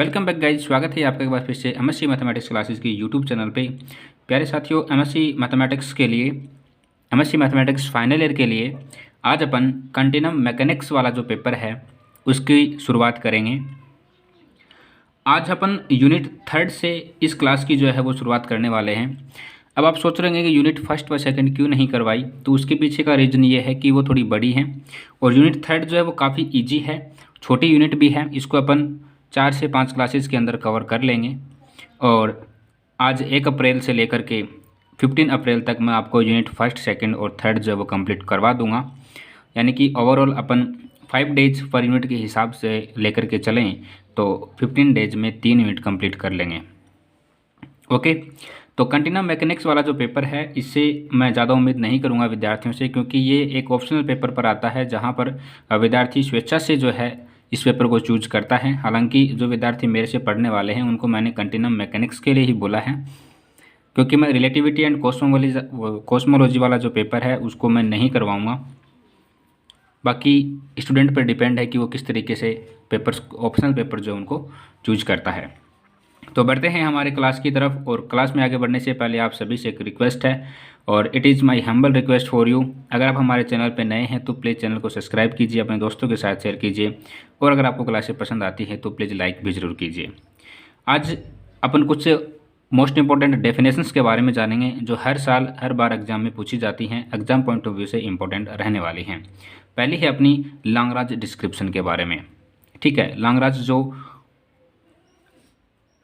Welcome back guys. स्वागत है आपका एक बार फिर से एमएससी मैथमेटिक्स क्लासेस की यूट्यूब चैनल पे। प्यारे साथियों, एमएससी मैथमेटिक्स के लिए, एमएससी मैथमेटिक्स फाइनल ईयर के लिए आज अपन कंटिन्यूम मैकेनिक्स वाला जो पेपर है उसकी शुरुआत करेंगे। आज अपन यूनिट थर्ड से इस क्लास की जो है वो शुरुआत करने वाले हैं। अब आप सोच रहे हैं कि यूनिट फर्स्ट व सेकंड क्यों नहीं करवाई, तो उसके पीछे का रीज़न ये है कि वो थोड़ी बड़ी है और यूनिट थर्ड जो है वो काफ़ी ईजी है, छोटी यूनिट भी है। इसको अपन 4 से 5 क्लासेस के अंदर कवर कर लेंगे और आज 1 अप्रैल से लेकर के 15 अप्रैल तक मैं आपको यूनिट फर्स्ट, सेकंड और थर्ड जो है वो कंप्लीट करवा दूंगा। यानी कि ओवरऑल अपन 5 डेज पर यूनिट के हिसाब से लेकर के चलें तो 15 डेज में 3 यूनिट कंप्लीट कर लेंगे। ओके, तो कंटिन्यूम मैकेनिक्स वाला जो पेपर है इससे मैं ज़्यादा उम्मीद नहीं करूंगा विद्यार्थियों से, क्योंकि ये एक ऑप्शनल पेपर पर आता है जहां पर विद्यार्थी स्वेच्छा से जो है इस पेपर को चूज करता है। हालांकि जो विद्यार्थी मेरे से पढ़ने वाले हैं उनको मैंने कंटिन्यूम मैकेनिक्स के लिए ही बोला है, क्योंकि मैं रिलेटिविटी एंड कॉस्मोलॉजी वाला जो पेपर है उसको मैं नहीं करवाऊँगा। बाकी स्टूडेंट पर डिपेंड है कि वो किस तरीके से पेपर्स, ऑप्शनल पेपर जो उनको चूज करता है। तो बढ़ते हैं हमारे क्लास की तरफ, और क्लास में आगे बढ़ने से पहले आप सभी से एक रिक्वेस्ट है और it is my humble request for you. अगर आप हमारे चैनल पर नए हैं तो प्लीज़ चैनल को सब्सक्राइब कीजिए, अपने दोस्तों के साथ शेयर कीजिए, और अगर आपको क्लासें पसंद आती है तो प्लीज़ लाइक भी ज़रूर कीजिए। आज अपन कुछ मोस्ट इंपॉर्टेंट डेफिनेशंस के बारे में जानेंगे जो हर साल हर बार एग्जाम में पूछी जाती हैं, एग्जाम पॉइंट ऑफ व्यू से इंपॉर्टेंट रहने वाली हैं। पहली है अपनी लैग्रांज डिस्क्रिप्शन के बारे में। ठीक है, लैग्रांज जो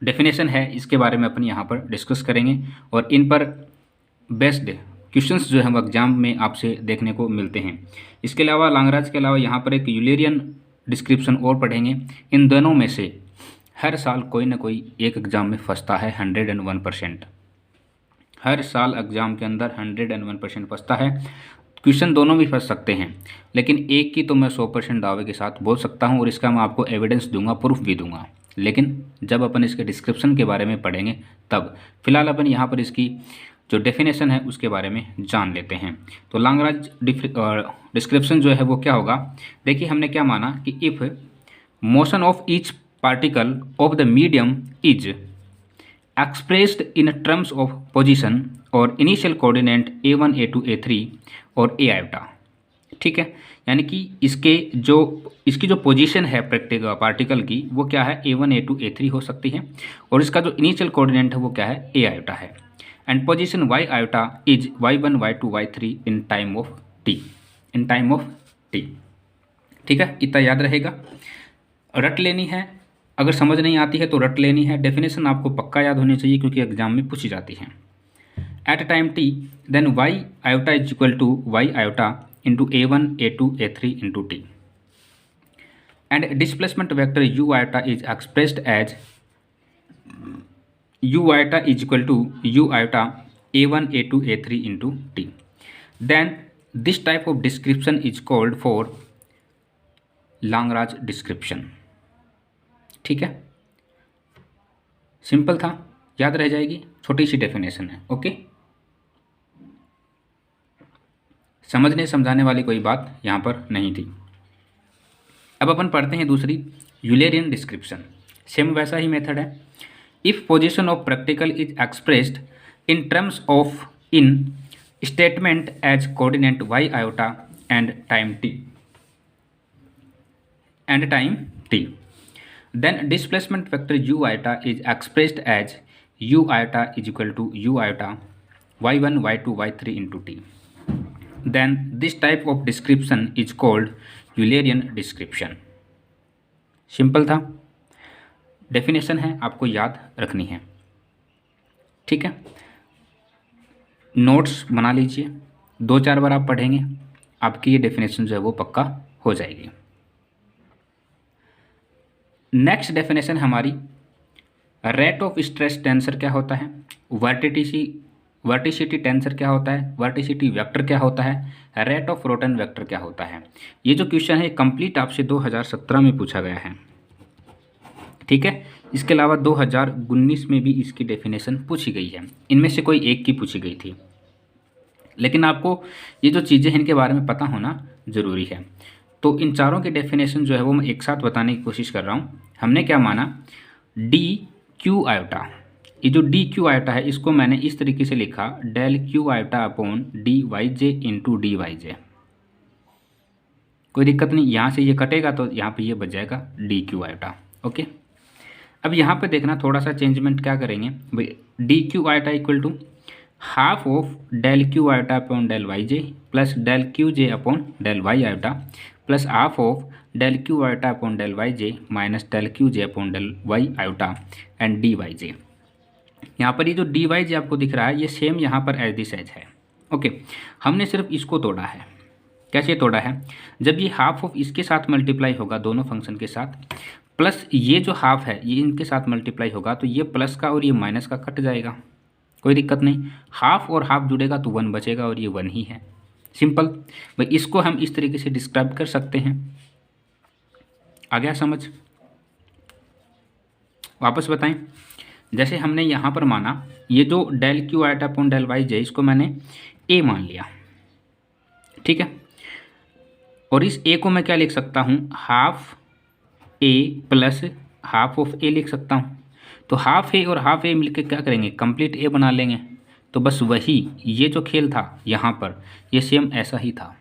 डेफिनेशन है इसके बारे में अपन यहाँ पर डिस्कस करेंगे और इन पर बेस्ड क्वेश्चंस जो है वो एग्जाम में आपसे देखने को मिलते हैं। इसके अलावा लैग्रांज के अलावा यहाँ पर एक यूलेरियन डिस्क्रिप्शन और पढ़ेंगे। इन दोनों में से हर साल कोई ना कोई एक एग्ज़ाम में फंसता है 101%। हर साल एग्ज़ाम के अंदर 101% फंसता है। क्वेश्चन दोनों भी फंस सकते हैं, लेकिन एक की तो मैं 100% दावे के साथ बोल सकता हूँ और इसका मैं आपको एविडेंस दूंगा, प्रूफ भी दूंगा। लेकिन जब अपन इसके डिस्क्रिप्शन के बारे में पढ़ेंगे तब, फिलहाल अपन यहाँ पर इसकी जो डेफिनेशन है उसके बारे में जान लेते हैं। तो लैग्रांज डिस्क्रिप्शन जो है वो क्या होगा, देखिए हमने क्या माना कि if motion of each particle of the medium is expressed in terms of position और initial coordinate a1 a2 a3 और a iota। ठीक है, यानी कि इसकी जो पोजीशन है प्रैक्टिकल पार्टिकल की वो क्या है, a1 a2 a3 हो सकती है, और इसका जो इनिशियल कोऑर्डिनेट है वो क्या है, a iota है। And position y iota is y1 y2 y3 in time of t, in time of t। ठीक है, इतना याद रहेगा, रट लेनी है। अगर समझ नहीं आती है तो रट लेनी है। डेफिनेशन आपको पक्का याद होनी चाहिए क्योंकि एग्जाम में पूछी जाती है। At time T then Y iota is equal to Y iota into a1 a2 a3 into T, and displacement vector u iota is expressed as u iota is equal to u iota a1 a2 a3 into T. Then this type of description is called for Lagrange description. ठीक है, simple था, याद रह जाएगी, छोटी सी definition है। Okay, समझने समझाने वाली कोई बात यहाँ पर नहीं थी। अब अपन पढ़ते हैं दूसरी, यूलेरियन डिस्क्रिप्शन। सेम वैसा ही मेथड है। If position of practical is expressed in terms of in statement as coordinate Y iota and time T, then displacement vector u iota is expressed as u iota is equal to u iota y1 y2 y3 into t. Then this type of description is called Eulerian description। Simple था, definition है, आपको याद रखनी है। ठीक है, notes बना लीजिए, 2-4 बार आप पढ़ेंगे, आपकी ये डेफिनेशन जो है वो पक्का हो जाएगी। नेक्स्ट डेफिनेशन हमारी, रेट ऑफ स्ट्रेस टेंसर क्या होता है, वर्टिसिटी टेंसर क्या होता है, वर्टिसिटी वेक्टर क्या होता है, रेट ऑफ रोटेशन वेक्टर क्या होता है। ये जो क्वेश्चन है कंप्लीट आपसे 2017 में पूछा गया है। ठीक है, इसके अलावा 2019 में भी इसकी डेफिनेशन पूछी गई है, इनमें से कोई एक की पूछी गई थी। लेकिन आपको ये जो चीज़ें हैं इनके बारे में पता होना ज़रूरी है। तो इन चारों के डेफिनेशन जो है वो मैं एक साथ बताने की कोशिश कर रहा हूँ। हमने क्या माना, डी क्यू आयोटा, ये जो डी क्यू आयोटा है इसको मैंने इस तरीके से लिखा del q iota upon d Y j into d Y j. कोई दिक्कत नहीं, यहाँ से ये कटेगा तो यहाँ पे ये बच जाएगा डी क्यू आयोटा। ओके, अब यहाँ पे देखना थोड़ा सा चेंजमेंट क्या करेंगे भाई, d Q iota equal to half of del q iota upon del y j plus del q j upon del y iota plus half of del q iota upon del y j minus del q j upon del y iota and d Y j. यहाँ पर ये जो D Y जे आपको दिख रहा है ये same यहाँ पर एज दिस एज है। ओके, हमने सिर्फ इसको तोड़ा है। कैसे तोड़ा है, जब ये हाफ ऑफ इसके साथ मल्टीप्लाई होगा दोनों फंक्शन के साथ, प्लस ये जो हाफ है ये इनके साथ मल्टीप्लाई होगा तो ये प्लस का और ये माइनस का कट जाएगा, कोई दिक्कत नहीं। हाफ और हाफ जुड़ेगा तो 1 बचेगा और ये 1 ही है। सिंपल भाई, इसको हम इस तरीके से डिस्क्राइब कर सकते हैं। आ गया समझ? वापस बताएं, जैसे हमने यहाँ पर माना ये जो del q iota upon del y j इसको मैंने ए मान लिया, ठीक है, और इस ए को मैं क्या लिख सकता हूँ, half A plus half of A लिख सकता हूँ। तो हाफ ए और हाफ ए मिलकर क्या करेंगे, कंप्लीट ए बना लेंगे। तो बस वही ये जो खेल था यहाँ पर ये सेम ऐसा ही था,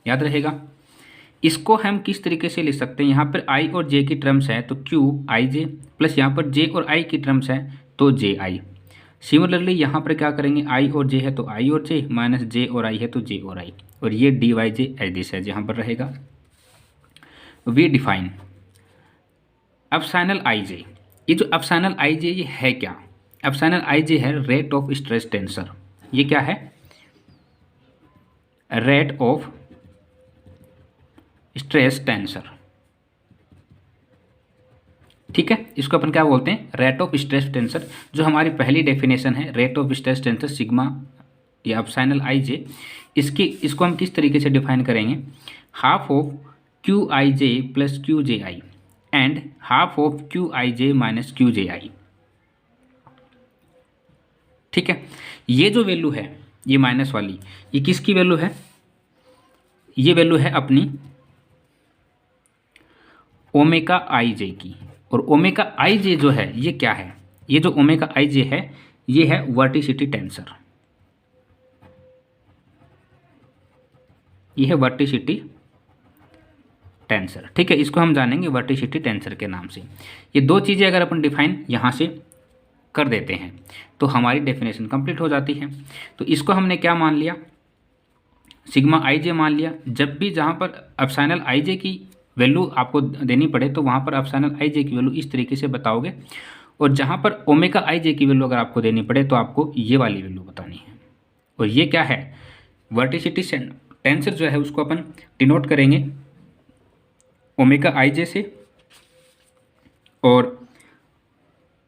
याद रहेगा। इसको हम किस तरीके से लिख सकते हैं, यहाँ पर आई और जे की टर्म्स है तो क्यू आई जे प्लस यहाँ पर जे और आई की टर्म्स है तो जे आई। सिमिलरली यहाँ पर क्या करेंगे, आई और जे है तो आई और जे माइनस जे और आई है तो जे और आई, और ये D Y J as this है यहाँ पर रहेगा। वी डिफाइन एप्सिलॉन आई जे। ये जो एप्सिलॉन आई जे ये है क्या, एप्सिलॉन आई जे है रेट ऑफ स्ट्रेस टेंसर। ये क्या है, रेट ऑफ स्ट्रेस टेंसर, ठीक है। इसको अपन क्या बोलते हैं, रेट ऑफ स्ट्रेस टेंसर। जो हमारी पहली डेफिनेशन है rate of stress tensor sigma या एप्सिलॉन आई जे, इसको हम किस तरीके से डिफाइन करेंगे, half of q i j plus q j i and half of q i j minus q j i, ठीक है। ये जो वैल्यू है ये माइनस वाली, ये किसकी वैल्यू है, ये वैल्यू है अपनी ओमेगा आई जे की। और ओमेगा आई जे जो है ये क्या है, ये जो ओमेगा आई जे है ये है वर्टिसिटी टेंसर, ये है वर्टिसिटी टेंसर, ठीक है। इसको हम जानेंगे वर्टिसिटी टेंसर के नाम से। ये दो चीज़ें अगर अपन डिफाइन यहाँ से कर देते हैं तो हमारी डेफिनेशन कंप्लीट हो जाती है। तो इसको हमने क्या मान लिया, सिग्मा आई जे मान लिया। जब भी जहाँ पर एप्सिलॉन आई जे की वैल्यू आपको देनी पड़े तो वहाँ पर एप्सिलॉन आई जे की वैल्यू इस तरीके से बताओगे, और जहाँ पर ओमेगा आई जे की वैल्यू अगर आपको देनी पड़े तो आपको ये वाली वैल्यू बतानी है। और ये क्या है, वर्टिसिटी टेंसर जो है उसको अपन डिनोट करेंगे ओमेगा आई जे से, और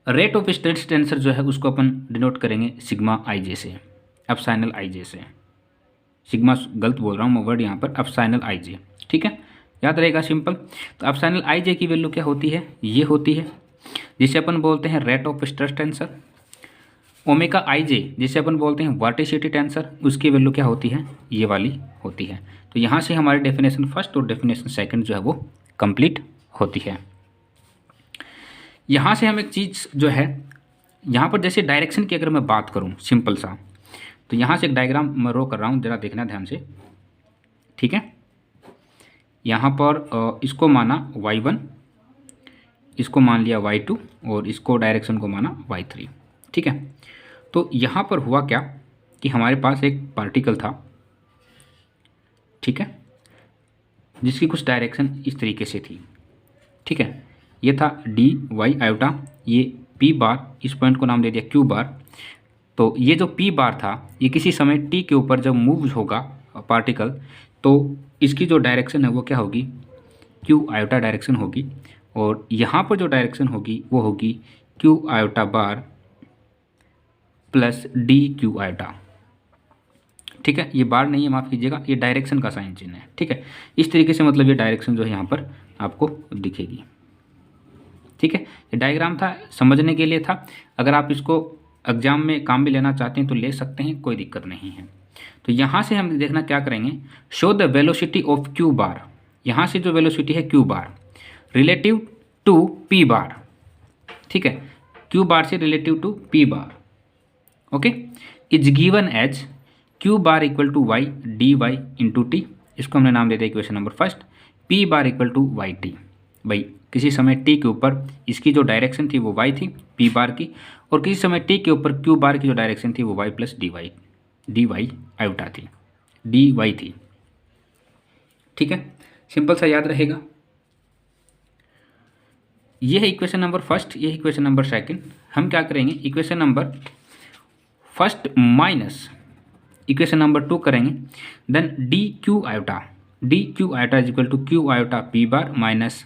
रेट ऑफ स्ट्रेस टेंसर जो है उसको अपन डिनोट करेंगे सिग्मा आई जे से, एप्सिलॉन आई जे से। सिग्मा गलत बोल रहा हूँ मैं वर्ड यहाँ पर, एप्सिलॉन आई जे, ठीक है, याद रहेगा सिंपल। तो एप्सिलॉन आई जे की वैल्यू क्या होती है, ये होती है जिसे अपन बोलते हैं rate of stress tensor. Omega i j जिसे अपन बोलते हैं वर्टिसिटी टेंसर, उसकी वैल्यू क्या होती है, ये वाली होती है। तो यहाँ से हमारी डेफिनेशन फर्स्ट और डेफिनेशन सेकंड जो है वो कंप्लीट होती है। यहाँ से हम एक चीज़ जो है, यहाँ पर जैसे डायरेक्शन की अगर मैं बात करूँ सिंपल सा, तो यहाँ से एक डायग्राम मैं ड्रॉ कर रहा हूँ, ज़रा देखना ध्यान से, ठीक है। यहाँ पर इसको माना y1, इसको मान लिया y2 और इसको डायरेक्शन को माना y3, ठीक है। तो यहाँ पर हुआ क्या कि हमारे पास एक पार्टिकल था, ठीक है, जिसकी कुछ डायरेक्शन इस तरीके से थी, ठीक है। ये था डी वाई आयोटा, ये पी बार, इस पॉइंट को नाम दे दिया क्यू बार। तो ये जो पी बार था ये किसी समय टी के ऊपर जब मूव होगा पार्टिकल तो इसकी जो डायरेक्शन है वो क्या होगी, क्यू आयोटा डायरेक्शन होगी, और यहाँ पर जो डायरेक्शन होगी वो होगी क्यू आयोटा बार प्लस डी क्यू आयोटा, ठीक है। ये बार नहीं है, माफ़ कीजिएगा, ये डायरेक्शन का साइन चिन्ह है, ठीक है। इस तरीके से मतलब ये डायरेक्शन जो है यहाँ पर आपको दिखेगी, ठीक है। ये डायग्राम था, समझने के लिए था। अगर आप इसको एग्जाम में काम भी लेना चाहते हैं तो ले सकते हैं, कोई दिक्कत नहीं है। तो यहाँ से हम देखना क्या करेंगे, show the velocity of Q bar. यहाँ से जो वेलोसिटी है Q bar relative to P bar, ठीक है, क्यू बार से relative to P bar, okay, is given as Q bar equal to Y D Y into T, इसको हमने नाम दे दिया equation number first, P bar equal to Y T, भाई किसी समय टी के ऊपर इसकी जो डायरेक्शन थी वो वाई थी पी बार की, और किसी समय टी के ऊपर क्यू बार की जो डायरेक्शन थी वो Y plus D Y iota थी, डी वाई थी, ठीक है, सिंपल सा याद रहेगा। ये है इक्वेशन नंबर फर्स्ट, ये है इक्वेशन नंबर सेकंड। हम क्या करेंगे, equation number first minus equation number 2 करेंगे, then D Q iota is equal to Q iota P bar minus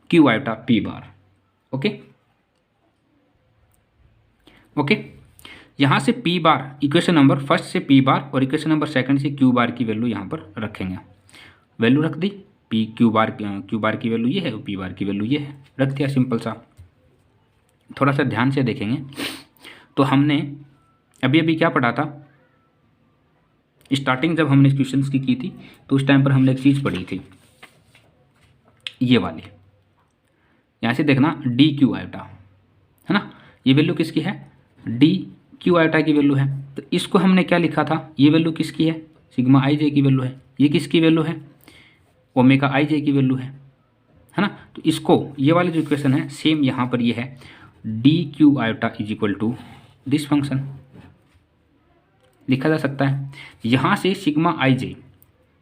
Q iota P bar, okay okay. यहाँ से P bar equation number first से P bar और equation number second से Q bar की value यहाँ पर रखेंगे, value रख दी, पी क्यू बार की वैल्यू ये है और पी बार की वैल्यू ये है, रख दिया, सिंपल सा। थोड़ा सा ध्यान से देखेंगे तो हमने अभी अभी क्या पढ़ा था, स्टार्टिंग जब हमने क्वेश्चंस की थी तो उस टाइम पर हमने एक चीज़ पढ़ी थी, ये वाली, यहाँ से देखना डी क्यू आयोटा है ना, ये वैल्यू किसकी है, डी क्यू आयोटा की वैल्यू है, तो इसको हमने क्या लिखा था, ये वैल्यू किसकी है, सिग्मा आई जे की वैल्यू है, ये किसकी वैल्यू है, ओमेगा आई जे की वैल्यू है ना। तो इसको ये वाली जो इक्वेशन है सेम यहाँ पर ये है, D Q iota is equal to this function लिखा जा सकता है। यहाँ से सिग्मा आई जे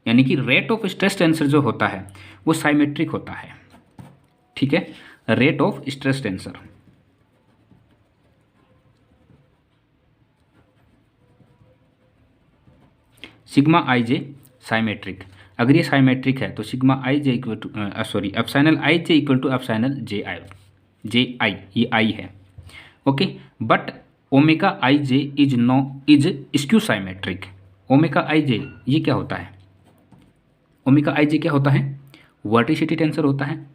यानी कि रेट ऑफ स्ट्रेस टेंसर जो होता है वो साइमेट्रिक होता है, ठीक है, rate of stress tensor, sigma i j symmetric, अगर ये साइमेट्रिक है तो sigma i j equal to epsilon I j equal to epsilon j i, ये आई है, okay, but omega i j is skew symmetric, omega i जे ये क्या होता है, ओमेगा आई जे क्या होता है, वर्टिसिटी टेंसर होता है,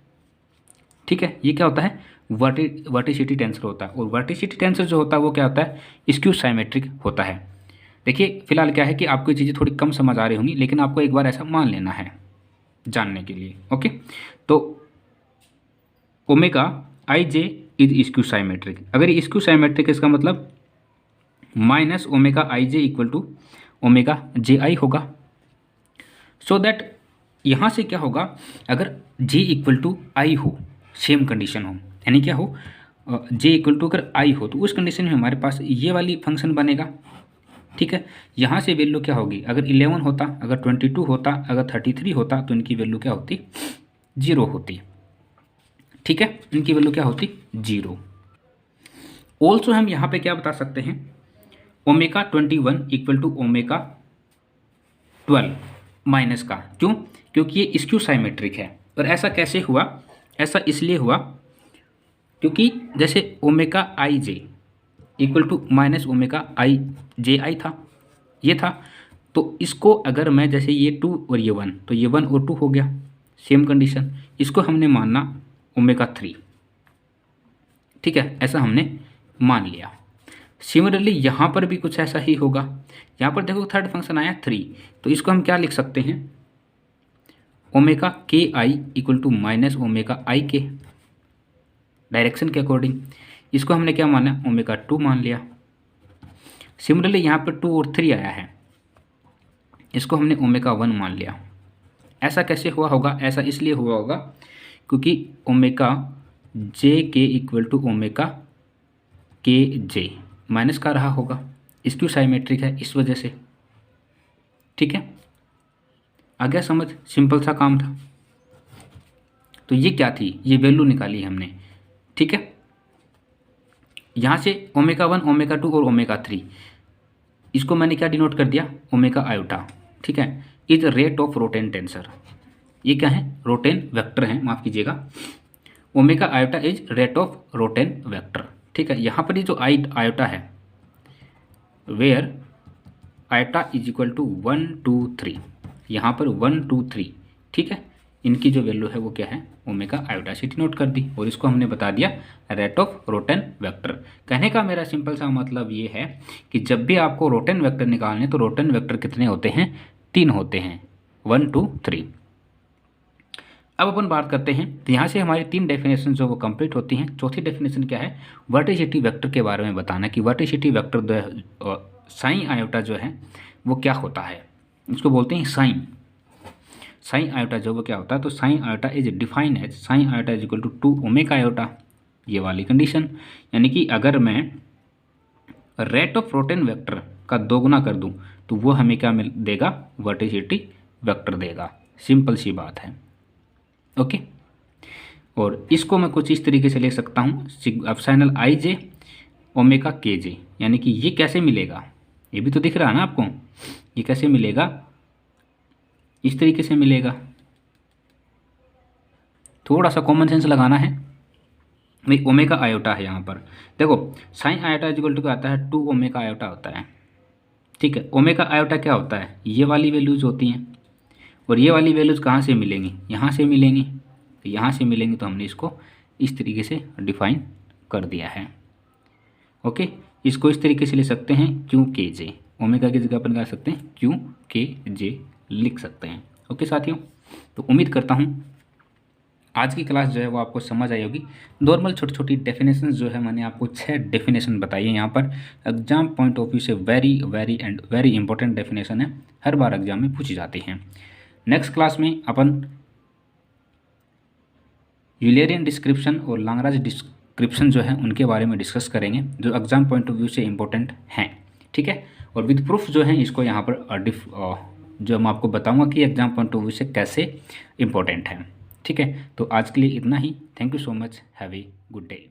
ठीक है, ये क्या होता है, वर्टिसिटी टेंसर होता है, और वर्टिसिटी टेंसर जो होता है वो क्या होता है, स्क्यू साइमेट्रिक होता है। देखिए फिलहाल क्या है कि आपको ये चीज़ें थोड़ी कम समझ आ रही होंगी, लेकिन आपको एक बार ऐसा मान लेना है जानने के लिए, ओके। तो omega i j is skew symmetric, अगर ये स्क्यू साइमेट्रिक इसका मतलब minus omega i j equal to omega j i होगा, सो दैट यहाँ से क्या होगा, अगर जे इक्वल टू आई हो, सेम कंडीशन हो, यानी क्या हो, जे इक्वल टू अगर आई हो तो उस कंडीशन में हमारे पास ये वाली फंक्शन बनेगा, ठीक है। यहाँ से वैल्यू क्या होगी, अगर 11 होता, अगर 22 होता, अगर 33 होता तो इनकी वैल्यू क्या होती, 0 होती, ठीक है, इनकी वैल्यू क्या होती, 0। ऑल्सो हम यहाँ पे क्या बता सकते हैं, omega 21 equal to omega 12 minus का, क्यों, क्योंकि ये स्क्यू साइमेट्रिक है। और ऐसा कैसे हुआ, ऐसा इसलिए हुआ क्योंकि जैसे omega i j equal to minus omega i j i था, ये था, तो इसको अगर मैं जैसे ये 2 और ये 1, तो ये 1 और 2 हो गया, सेम कंडीशन, इसको हमने मानना ओमेगा 3, ठीक है, ऐसा हमने मान लिया। सिमिलरली यहाँ पर भी कुछ ऐसा ही होगा, यहाँ पर देखो थर्ड फंक्शन आया 3, तो इसको हम क्या लिख सकते हैं, omega k i equal to minus omega i k, direction के अकॉर्डिंग, इसको हमने क्या माना, ओमेगा 2 मान लिया। सिमिलरली यहाँ पर 2 और 3 आया है, इसको हमने ओमेगा 1 मान लिया। ऐसा कैसे हुआ होगा, ऐसा इसलिए हुआ होगा क्योंकि ओमेगा जे के इक्वल टू ओमेगा के जे माइनस का रहा होगा, स्क्यू साइमेट्रिक है इस वजह से, ठीक है, आ गया समझ, सिंपल सा काम था। तो ये क्या थी, ये वैल्यू निकाली हमने, ठीक है। यहाँ से ओमेगा 1, ओमेगा 2 और ओमेगा 3, इसको मैंने क्या डिनोट कर दिया, ओमेगा आयोटा, ठीक है, is rate of rotation tensor, ये क्या है, रोटेन वेक्टर है, माफ़ कीजिएगा, omega iota is rate of rotation vector, ठीक है। यहाँ पर ये जो आयोटा है, where iota is equal to 1 2 3, यहाँ पर 1 2 3, ठीक है, इनकी जो वैल्यू है वो क्या है, ओमेगा आयोटा से डिनोट कर दी, और इसको हमने बता दिया रेट ऑफ रोटेन वेक्टर। कहने का मेरा सिंपल सा मतलब ये है कि जब भी आपको रोटेन वेक्टर निकालने तो रोटेन वेक्टर कितने होते हैं, 3 होते हैं, 1 2 3। अब अपन बात करते हैं, तो यहाँ से हमारी 3 डेफिनेशन जो वो कंप्लीट होती हैं। चौथी डेफिनेशन क्या है, वर्टिसिटी वेक्टर के बारे में बताना कि वर्टिसिटी वेक्टर साइन आयोटा जो है वो क्या होता है। इसको बोलते हैं साइन आयोटा जो वो क्या होता है। तो sine iota is define as sine iota is equal to 2 omega iota, ये वाली कंडीशन। यानी कि अगर मैं रेट ऑफ रोटेन वेक्टर का 2 गुना कर दूं तो वो हमें क्या मिल देगा, वर्टिसिटी वेक्टर देगा। सिंपल सी बात है। ओके, और इसको मैं कुछ इस तरीके से ले सकता हूँ, एप्सिलॉन आई जे ओमेगा के जे। यानी कि ये कैसे मिलेगा, ये भी तो दिख रहा है ना आपको, ये कैसे मिलेगा, इस तरीके से मिलेगा। थोड़ा सा कॉमन सेंस लगाना है भाई। ओमेगा आयोटा है यहाँ पर, देखो साइन आयोटा इक्वल टू क्या आता है, 2 ओमेगा आयोटा होता है। ठीक है, ओमेगा आयोटा क्या होता है, ये वाली वैल्यूज होती हैं, और ये वाली वैल्यूज कहाँ से मिलेंगी, यहाँ से मिलेंगी। तो यहाँ से मिलेंगी, तो हमने इसको इस तरीके से डिफाइन कर दिया है। ओके, इसको इस तरीके से ले सकते हैं, क्यू के जे, ओमेगा की जगह अपन कर सकते हैं क्यू के जे लिख सकते हैं। ओके साथियों, तो उम्मीद करता हूँ आज की क्लास जो है वो आपको समझ आई होगी। नॉर्मल छोटी छोटी डेफिनेशन जो है मैंने आपको 6 डेफिनेशन बताई है यहाँ पर। एग्जाम पॉइंट ऑफ व्यू से वेरी इंपॉर्टेंट डेफिनेशन है, हर बार एग्जाम में पूछी जाती हैं। नेक्स्ट क्लास में अपन यूलेरियन डिस्क्रिप्शन और लैग्रांज डिस्क्रिप्शन जो है उनके बारे में डिस्कस करेंगे, जो एग्जाम पॉइंट ऑफ व्यू से इंपॉर्टेंट हैं। ठीक है, और विद प्रूफ जो है इसको यहाँ पर जो मैं आपको बताऊँगा कि एग्जाम पॉइंट ऑफ व्यू से कैसे इंपॉर्टेंट है। ठीक है, तो आज के लिए इतना ही। Thank you so much, have a good day.